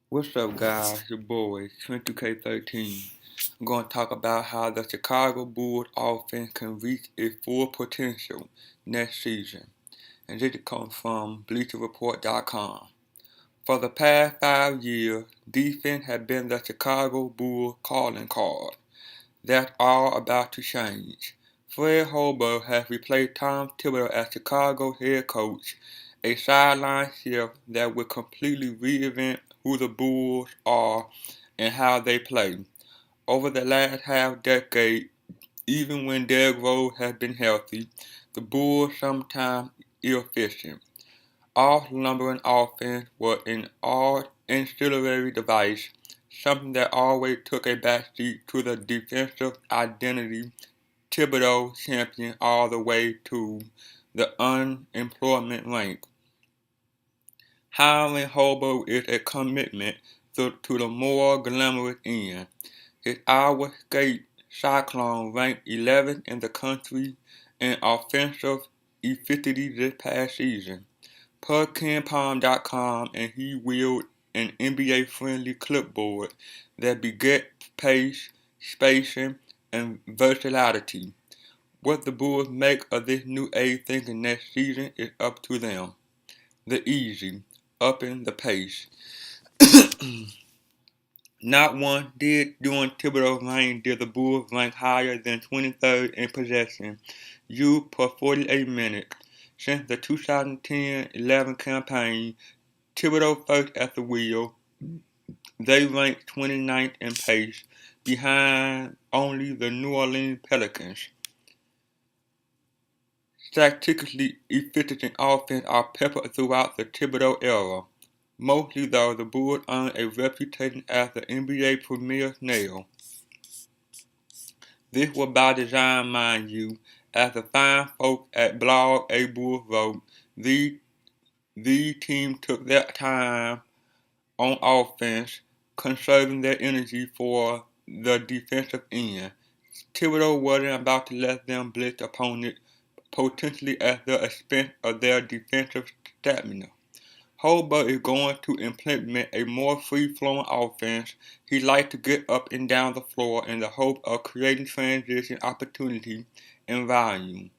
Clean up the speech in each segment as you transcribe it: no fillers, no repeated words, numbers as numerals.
What's up, guys? Your boy, 22K13. I'm going to talk about how the Chicago Bulls offense can reach its full potential next season. And this comes from BleacherReport.com. For the past 5 years, defense has been the Chicago Bulls calling card. That's all about to change. Fred Hoiberg has replaced Tom Thibodeau as Chicago head coach, a sideline shift that will completely reinvent who the Bulls are and how they play. Over the last half-decade, even when Derrick Rose has been healthy, the Bulls sometimes inefficient. Off-lumbering offense was an odd ancillary device, something that always took a backseat to the defensive identity Thibodeau championed all the way to the unemployment rank. Hiring Hoiberg is a commitment to the more glamorous end. His Iowa State Cyclones ranked 11th in the country in offensive efficiency this past season. Per KenPom.com, and he wielded an NBA-friendly clipboard that beget pace, spacing, and versatility. What the Bulls make of this new age thinking next season is up to them. The easy, upping the pace. Not once during Thibodeau's reign did the Bulls rank higher than 23rd in possession used per 48 minutes. Since the 2010-11 campaign, Thibodeau first at the wheel, they ranked 29th in pace, behind only the New Orleans Pelicans. Statistically efficient offense are peppered throughout the Thibodeau era. Mostly, though, the Bulls earned a reputation as the NBA premier snail. This was by design, mind you, as the fine folks at Blog A Bulls wrote. The team took their time on offense, conserving their energy for the defensive end. Thibodeau wasn't about to let them blitz opponents, potentially at the expense of their defensive stamina. Hoiberg is going to implement a more free-flowing offense. He likes to get up and down the floor in the hope of creating transition opportunity and volume.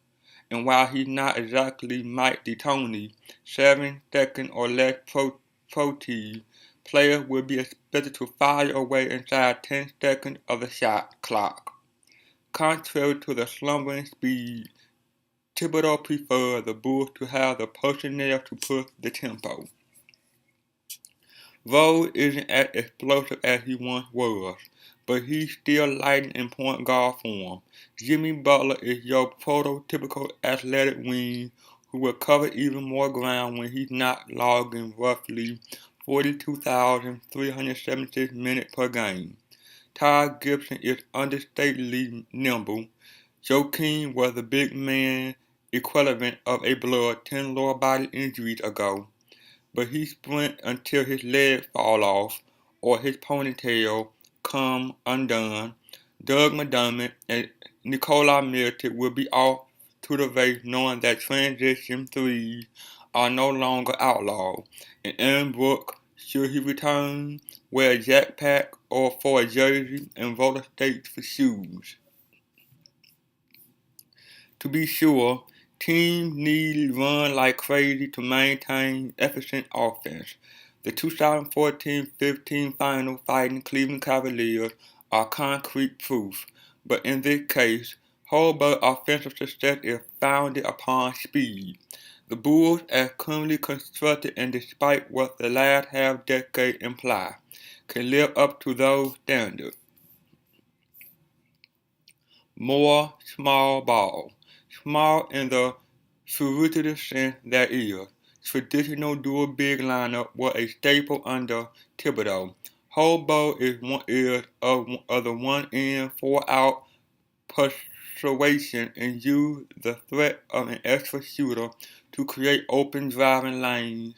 And while he's not exactly Mike D'Antoni, 7 seconds or less pro players will be expected to fire away inside 10 seconds of the shot clock. Contrary to the slumbering speed, Thibodeau preferred the Bulls to have the personnel to push the tempo. Rose isn't as explosive as he once was, but he's still light in point guard form. Jimmy Butler is your prototypical athletic wing who will cover even more ground when he's not logging roughly 42,376 minutes per game. Todd Gibson is understatedly nimble. Joakim was the big man equivalent of a blood 10 lower body injuries ago, but he sprints until his legs fall off or his ponytail come undone. Doug McDermott and Nikola Mirotic will be off to the race knowing that transition threes are no longer outlawed, and Aaron Brooks, should he return, wear a jackpack or for a jersey and roller skates for shoes. To be sure, teams need to run like crazy to maintain efficient offense. The 2014-15 final fighting Cleveland Cavaliers are concrete proof, but in this case, Hoiberg's offensive success is founded upon speed. The Bulls, as currently constructed and despite what the last half-decade implies, can live up to those standards. More small ball. Small in the figurative sense that is. Traditional dual big lineup was a staple under Thibodeau. Hoiberg is of the one in, 4 out persuasion and use the threat of an extra shooter to create open driving lanes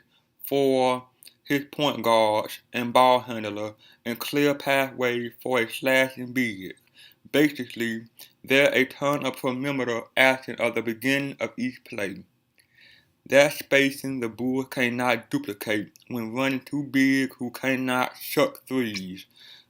for his point guards and ball handler and clear pathways for a slashing big. Basically, there's a ton of perimeter action at the beginning of each play. That spacing the Bulls cannot duplicate when running too big who cannot chuck threes.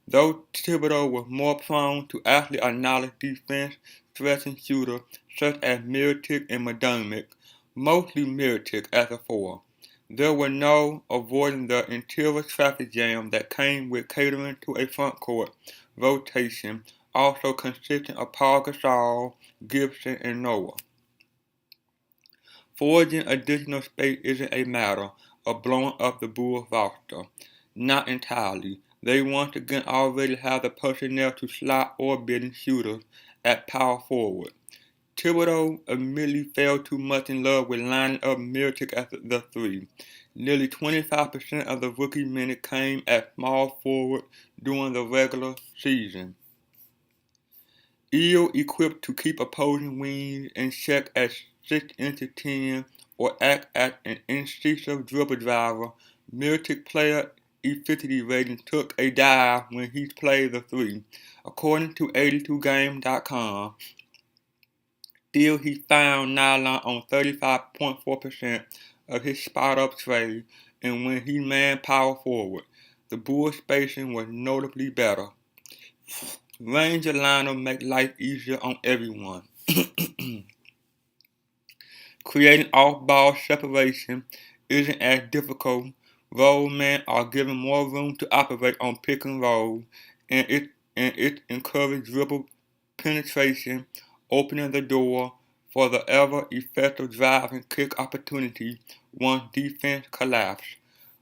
Though Thibodeau was more prone to athlete or knowledge defense, stretching shooters such as Mirotic and McDermott, mostly Mirotic as a four. There was no avoiding the interior traffic jam that came with catering to a front court rotation, also consisting of Paul Gasol, Gibson, and Noah. Forging additional space isn't a matter of blowing up the Bulls roster. Not entirely. They once again already have the personnel to slot orbiting shooters at power forward. Thibodeau admittedly fell too much in love with lining up Mirotic at the three. Nearly 25% of the rookie minutes came at small forward during the regular season. Ill-equipped to keep opposing wings in check at 6'10" or act as an incisive dribble driver, Mirotic player efficiency rating took a dive when he played the three. According to 82game.com, still he found nylon on 35.4% of his spot-up trade, and when he manned power forward, the Bulls' spacing was notably better. Ranger liner make life easier on everyone. Creating off-ball separation isn't as difficult. Roll men are given more room to operate on pick and roll, and it encourages dribble penetration, opening the door for the ever-effective drive and kick opportunity once defense collapses.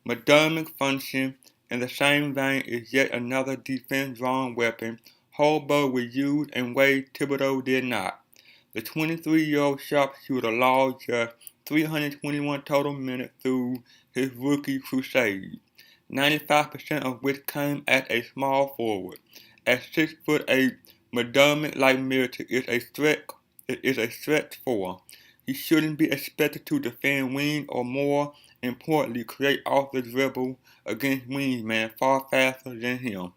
McDermott's function in the same vein is yet another defense-drawn weapon Holberg would use in ways Thibodeau did not. The 23-year-old sharpshooter logged just 321 total minutes through his rookie crusade, 95% of which came at a small forward. At 6'8", McDermott, like Mirotic, is a stretch four. He shouldn't be expected to defend wing or, more importantly, create off the dribble against wingsmen far faster than him.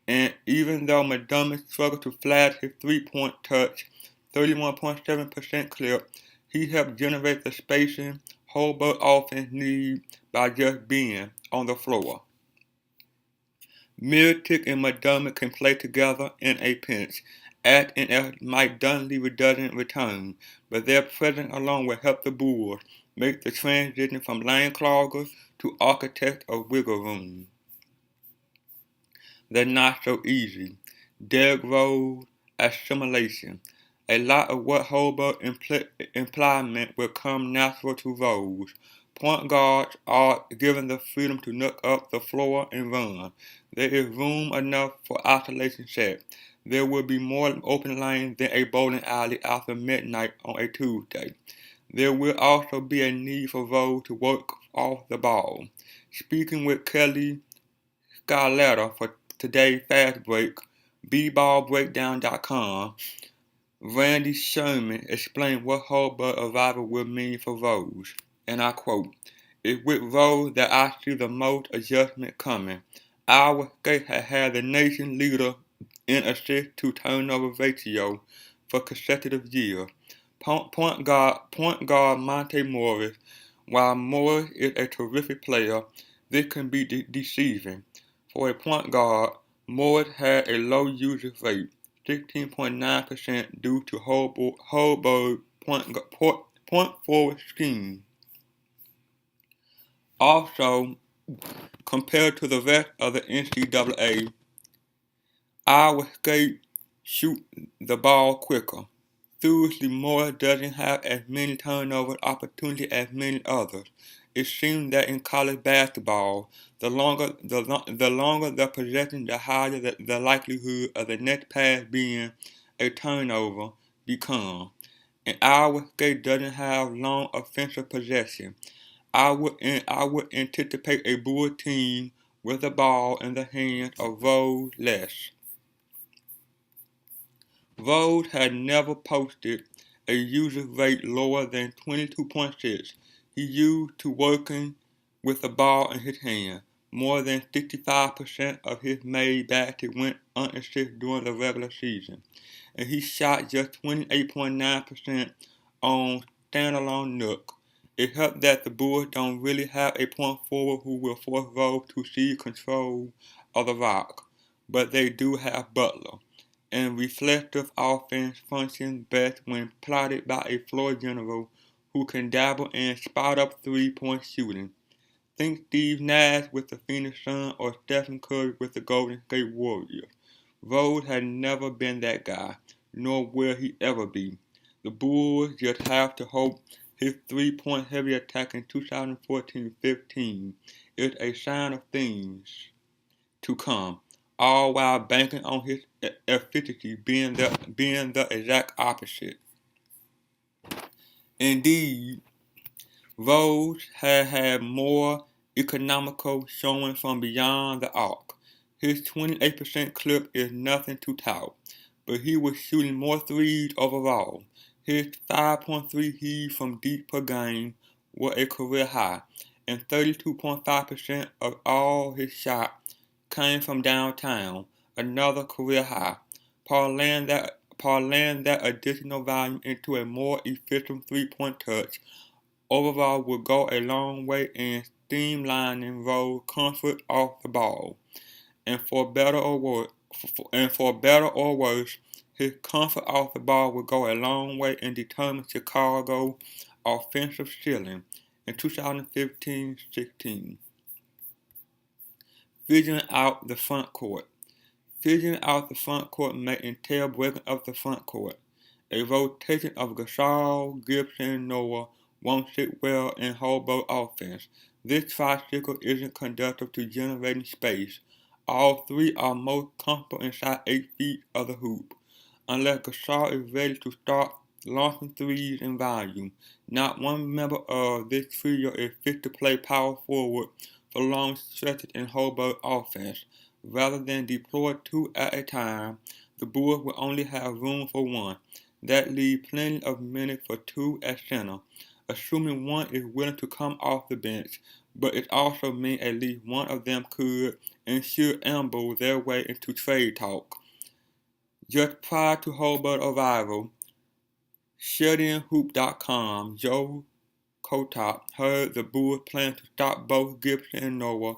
And even though McDermott struggled to flash his three-point touch, 31.7% clip, he helped generate the spacing Holberg offense needs by just being on the floor. Mirotic and McDermott can play together in a pinch, acting as Mike Dunleavy doesn't return, but their presence alone will help the Bulls make the transition from lane cloggers to architects of wiggle room. They're not so easy. Derrick Rose, assimilation. A lot of what Holberg implement will come natural to Rose. Point guards are given the freedom to knock up the floor and run. There is room enough for isolation sets. There will be more open lanes than a bowling alley after midnight on a Tuesday. There will also be a need for Rose to work off the ball. Speaking with Kelly Scaletta for today's Fast Break, bballbreakdown.com, Randy Sherman explained what Holberg's arrival will mean for Rose, and I quote, "It's with Rose that I see the most adjustment coming. Iowa State has had the nation leader in assist to turnover ratio for consecutive years. Point guard Monte Morris, while Morris is a terrific player, this can be deceiving. For a point guard, Morris had a low usage rate, 16.9% due to Holberg's point forward scheme. Also, compared to the rest of the NCAA, Iowa State shoot the ball quicker. Seriously, Morris doesn't have as many turnover opportunities as many others. It seems that in college basketball, the longer the possession, the higher the likelihood of the next pass being a turnover becomes. And Iowa State doesn't have long offensive possession. I would anticipate a Bull team with the ball in the hands of Rose less. Rose had never posted a usage rate lower than 22.6. He used to working with the ball in his hand. More than 65% of his made baskets went unassisted during the regular season, and he shot just 28.9% on standalone look. It helped that the Bulls don't really have a point forward who will force Rose to seize control of the rock, but they do have Butler, and reflective offense functions best when plotted by a floor general who can dabble in spot-up three-point shooting. Think Steve Nash with the Phoenix Suns or Stephen Curry with the Golden State Warriors. Rose has never been that guy, nor will he ever be. The Bulls just have to hope his three-point heavy attack in 2014-15 is a sign of things to come, all while banking on his efficiency being the exact opposite. Indeed, Rose has had more economical showing from beyond the arc. His 28% clip is nothing to tout, but he was shooting more threes overall. His 5.3 heaves from deep per game were a career high, and 32.5% of all his shots came from downtown, another career high. Parlaying that additional volume into a more efficient three-point touch overall would go a long way in streamlining Rose's comfort off the ball. And for better or worse, his comfort off the ball would go a long way in determining Chicago's offensive ceiling in 2015-16. Figuring out the front court. Figuring out the front court may entail breaking up the front court. A rotation of Gasol, Gibson, and Noah won't sit well in Holbert's offense. This tricycle isn't conducive to generating space. All three are most comfortable inside 8 feet of the hoop. Unless Gasol is ready to start launching threes in volume, not one member of this trio is fit to play power forward for long stretches in Holbert's offense. Rather than deploy two at a time, the Bulls will only have room for one. That leaves plenty of minutes for two at center, assuming one is willing to come off the bench, but it also means at least one of them could and should amble their way into trade talk. Just prior to Holbert's arrival, ShutInHoop.com, Joe Kotop heard the Bulls plan to stop both Gibson and Noah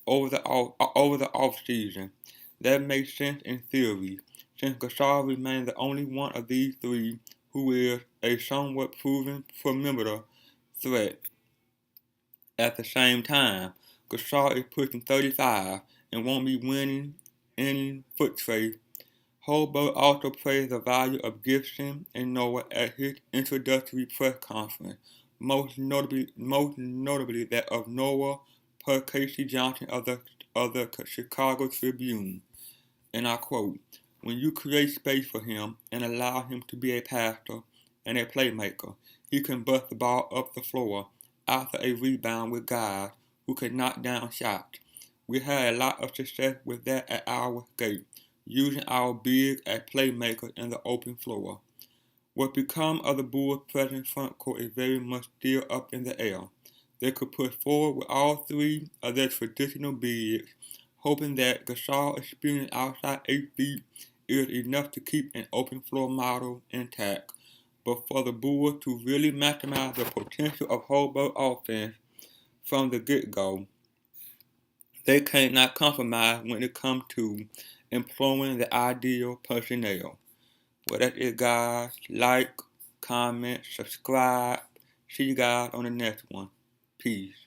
over the offseason. That makes sense in theory, since Gasol remains the only one of these three who is a somewhat proven perimeter threat. At the same time, Gasol is pushing 35 and won't be winning any foot trade. Holbert also praised the value of Gibson and Noah at his introductory press conference, most notably that of Noah per Casey Johnson of the Chicago Tribune. And I quote, "When you create space for him and allow him to be a passer and a playmaker, he can bust the ball up the floor after a rebound with guys who can knock down shots. We had a lot of success with that at our Skate, using our big as playmakers in the open floor. What become of the Bulls' present front court is very much still up in the air. They could push forward with all three of their traditional bigs, hoping that Gasol's experience outside 8 feet is enough to keep an open floor model intact. But for the Bulls to really maximize the potential of Holbert's offense from the get-go, they cannot compromise when it comes to employing the ideal personnel." Well, that is, guys. Like, comment, subscribe. See you guys on the next one. Peace.